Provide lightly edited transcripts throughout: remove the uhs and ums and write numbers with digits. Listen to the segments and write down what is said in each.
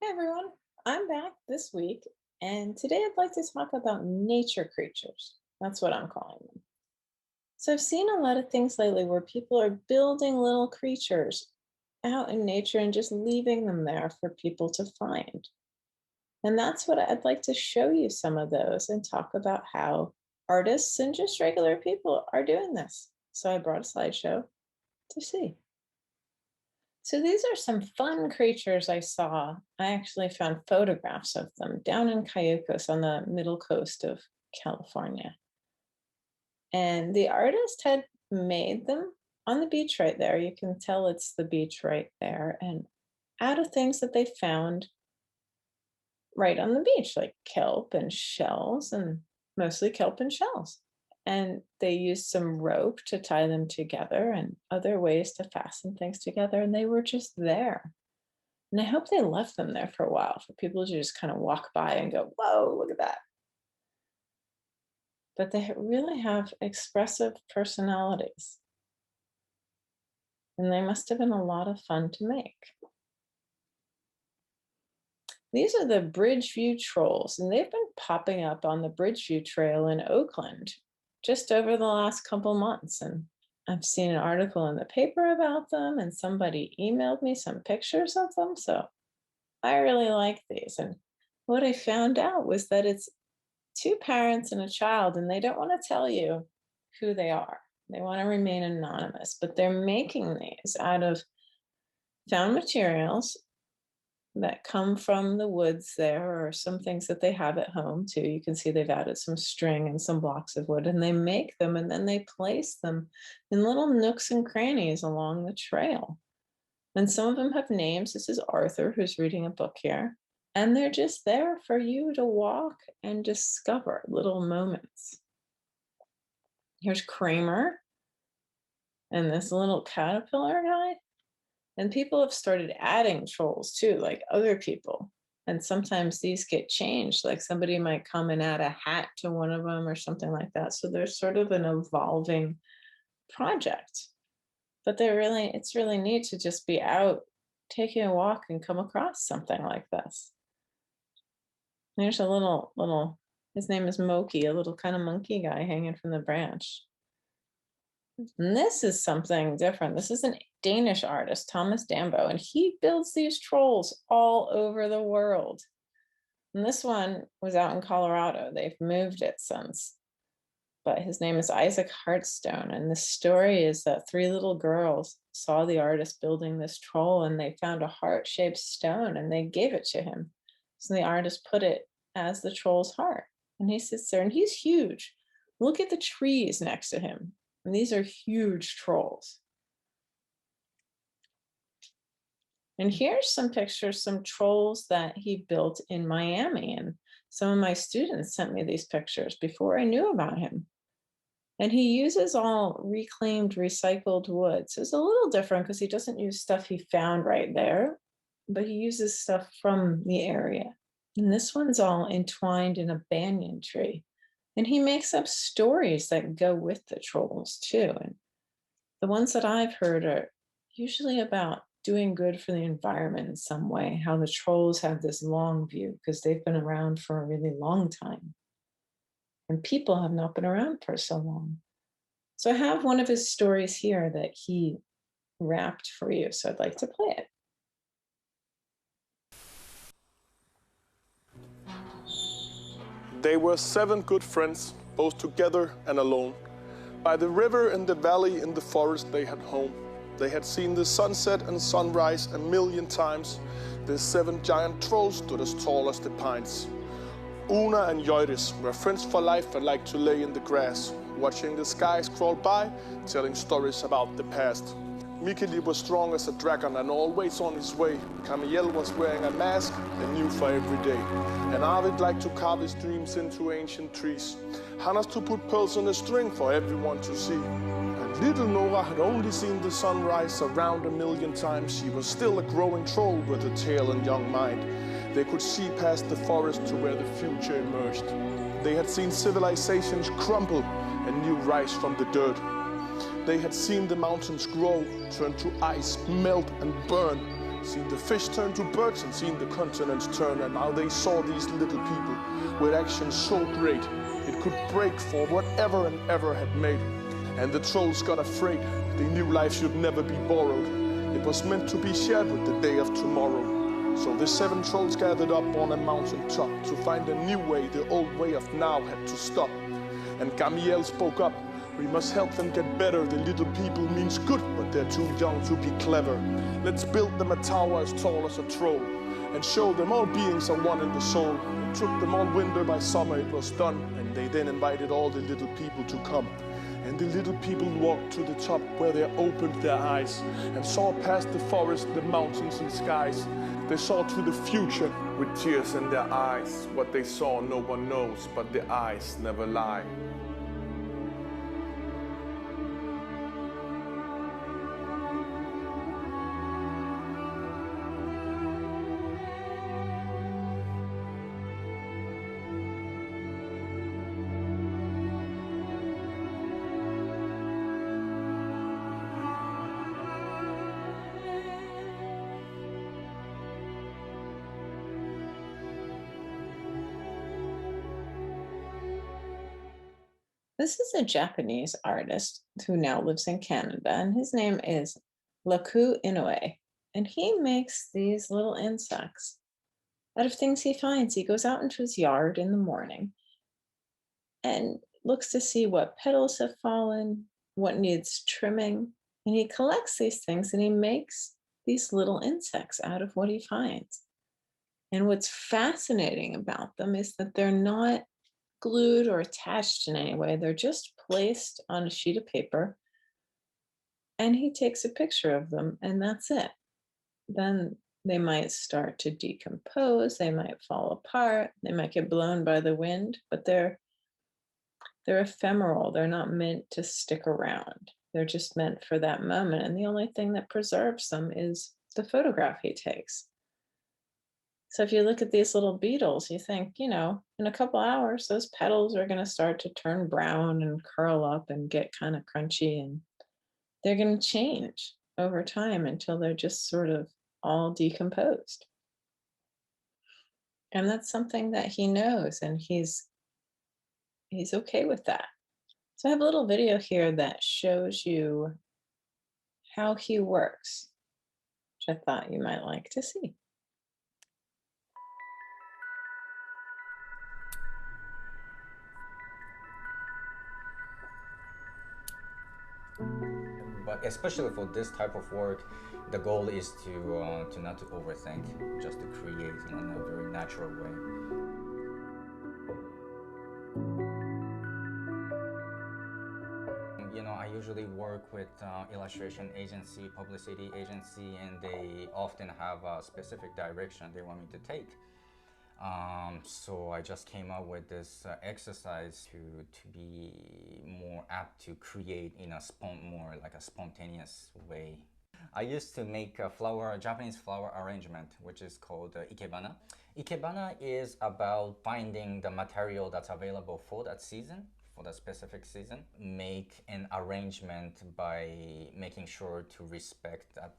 Hey everyone, I'm back this week, and today I'd like to talk about nature creatures. That's what I'm calling them. So, I've seen a lot of things lately where people are building little creatures out in nature and just leaving them there for people to find. And that's what I'd like to show you some of those and talk about how artists and just regular people are doing this. So, I brought a slideshow to see. So these are some fun creatures I saw. I actually found photographs of them down in Cayucos on the middle coast of California. And the artist had made them on the beach right there. You can tell it's the beach right there. And out of things that they found right on the beach, like kelp and shells, and mostly kelp and shells. And they used some rope to tie them together and other ways to fasten things together. And they were just there. And I hope they left them there for a while for people to just kind of walk by and go, whoa, look at that. But they really have expressive personalities. And they must have been a lot of fun to make. These are the Bridgeview trolls, and they've been popping up on the Bridgeview Trail in Oakland just over the last couple months. And I've seen an article in the paper about them, and somebody emailed me some pictures of them. So I really like these. And what I found out was that it's two parents and a child, and they don't want to tell you who they are. They want to remain anonymous, but they're making these out of found materials that come from the woods there, or some things that they have at home too. You can see they've added some string and some blocks of wood, and they make them and then they place them in little nooks and crannies along the trail. And some of them have names. This is Arthur, who's reading a book here. And they're just there for you to walk and discover little moments. Here's Kramer and this little caterpillar guy. And people have started adding trolls too, like other people. And sometimes these get changed, like somebody might come and add a hat to one of them or something like that. So there's sort of an evolving project. But it's really neat to just be out taking a walk and come across something like this. There's a his name is Moki, a little kind of monkey guy hanging from the branch. And this is something different. This is a Danish artist, Thomas Dambo, and he builds these trolls all over the world. And this one was out in Colorado. They've moved it since. But his name is Isaac Hartstone. And the story is that three little girls saw the artist building this troll, and they found a heart-shaped stone and they gave it to him. So the artist put it as the troll's heart. And he sits there and he's huge. Look at the trees next to him. And these are huge trolls. And here's some pictures, some trolls that he built in Miami. And some of my students sent me these pictures before I knew about him. And he uses all reclaimed, recycled wood. So it's a little different because he doesn't use stuff he found right there, but he uses stuff from the area. And this one's all entwined in a banyan tree. And he makes up stories that go with the trolls too. And the ones that I've heard are usually about doing good for the environment in some way, how the trolls have this long view because they've been around for a really long time. And people have not been around for so long. So I have one of his stories here that he wrapped for you. So I'd like to play it. They were 7 good friends, both together and alone. By the river in the valley in the forest they had home. They had seen the sunset and sunrise a million times. The 7 giant trolls stood as tall as the pines. Una and Joris were friends for life and liked to lay in the grass, watching the skies crawl by, telling stories about the past. Mikeli was strong as a dragon and always on his way. Camiel was wearing a mask, and new for every day. And Arvid liked to carve his dreams into ancient trees. Hannes to put pearls on a string for everyone to see. And little Nora had only seen the sun rise around a million times. She was still a growing troll with a tail and young mind. They could see past the forest to where the future emerged. They had seen civilizations crumble and new rise from the dirt. They had seen the mountains grow, turn to ice, melt and burn. Seen the fish turn to birds and seen the continents turn, and now they saw these little people with actions so great it could break for whatever and ever had made. And the trolls got afraid. They knew life should never be borrowed. It was meant to be shared with the day of tomorrow. So the 7 trolls gathered up on a mountain top to find a new way. The old way of now had to stop. And Gamiel spoke up. We must help them get better. The little people means good, but they're too young to be clever. Let's build them a tower as tall as a troll and show them all beings are one in the soul. It took them all winter, by summer it was done. And they then invited all the little people to come. And the little people walked to the top where they opened their eyes and saw past the forest, the mountains and skies. They saw to the future with tears in their eyes. What they saw no one knows, but their eyes never lie. This is a Japanese artist who now lives in Canada, and his name is Laku Inoue. And he makes these little insects out of things he finds. He goes out into his yard in the morning and looks to see what petals have fallen, what needs trimming. And he collects these things and he makes these little insects out of what he finds. And what's fascinating about them is that they're not glued or attached in any way. They're just placed on a sheet of paper and he takes a picture of them and that's it. Then they might start to decompose, they might fall apart, they might get blown by the wind, but they're ephemeral. They're not meant to stick around. They're just meant for that moment. And the only thing that preserves them is the photograph he takes. So if you look at these little beetles, you think, in a couple hours, those petals are going to start to turn brown and curl up and get kind of crunchy. And they're going to change over time until they're just sort of all decomposed. And that's something that he knows, and he's okay with that. So I have a little video here that shows you how he works, which I thought you might like to see. But especially for this type of work, the goal is to not to overthink, just to create in a very natural way. I usually work with illustration agency, publicity agency, and they often have a specific direction they want me to take. So I just came up with this exercise to be more apt to create in a more like a spontaneous way. I used to make a Japanese flower arrangement, which is called ikebana. Ikebana is about finding the material that's available for that season, for that specific season. Make an arrangement by making sure to respect that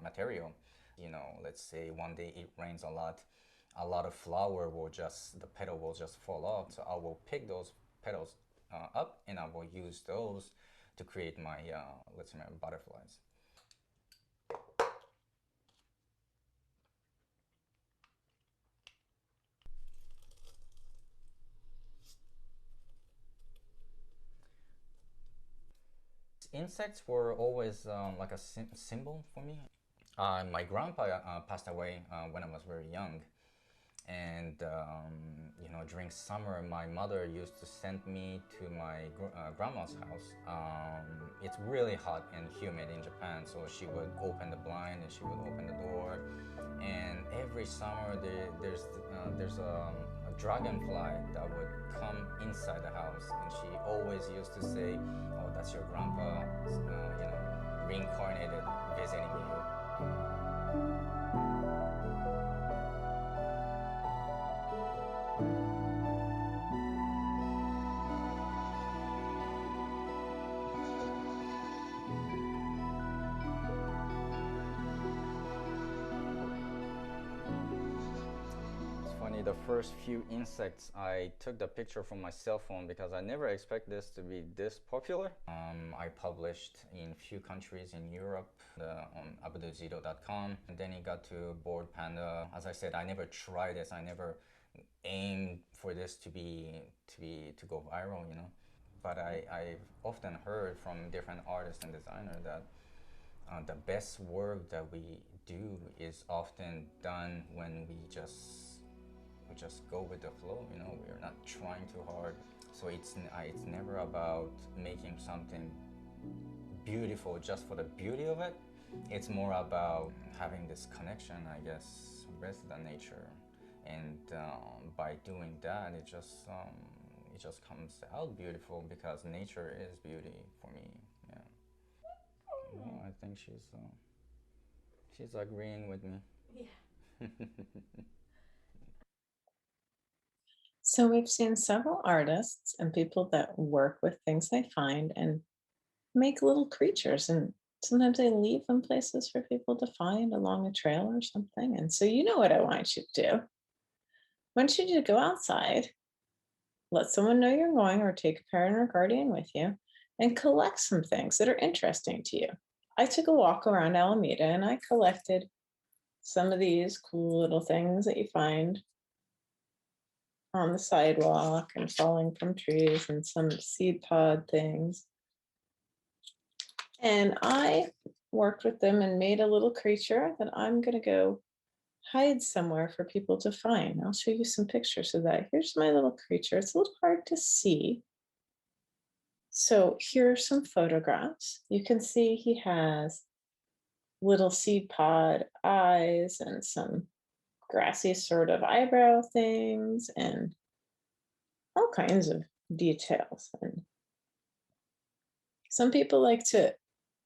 material. Let's say one day it rains a lot of the petal will just fall off. So I will pick those petals up and I will use those to create my, let's say, my butterflies. Insects were always like a symbol for me. My grandpa passed away when I was very young. And during summer, my mother used to send me to my grandma's house. It's really hot and humid in Japan, so she would open the blind and she would open the door. And every summer, there's a dragonfly that would come inside the house, and she always used to say, "Oh, that's your grandpa, reincarnated, visiting you." funny, the first few insects, I took the picture from my cell phone because I never expect this to be this popular. I published in few countries in Europe on abduzito.com, and then it got to Bored Panda. As I said, I never tried this. I never aimed for this to go viral, you know. But I've often heard from different artists and designers that the best work that we do is often done when we just go with the flow. You know, we're not trying too hard. So it's never about making something beautiful just for the beauty of it. It's more about having this connection, I guess, with the nature, and by doing that, it just comes out beautiful because nature is beauty for me. Yeah. Well, I think she's agreeing with me. Yeah. So we've seen several artists and people that work with things they find and make little creatures, and sometimes they leave them places for people to find along a trail or something. And so you know what I want you to do. I want you to go outside, let someone know you're going, or take a parent or guardian with you, and collect some things that are interesting to you. I took a walk around Alameda and I collected some of these cool little things that you find on the sidewalk and falling from trees, and some seed pod things. And I worked with them and made a little creature that I'm going to go hide somewhere for people to find. I'll show you some pictures of that. Here's my little creature. It's a little hard to see. So here are some photographs. You can see he has little seed pod eyes and some grassy sort of eyebrow things and all kinds of details. And some people like to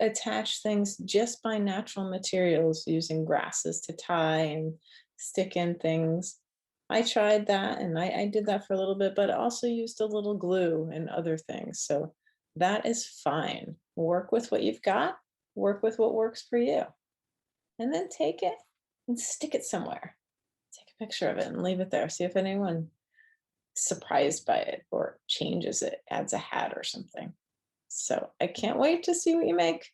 attach things just by natural materials, using grasses to tie and stick in things. I tried that, and I did that for a little bit, but I also used a little glue and other things. So that is fine. Work with what you've got, work with what works for you. And then take it and stick it somewhere. Take a picture of it and leave it there. See if anyone is surprised by it or changes it, adds a hat or something. So I can't wait to see what you make.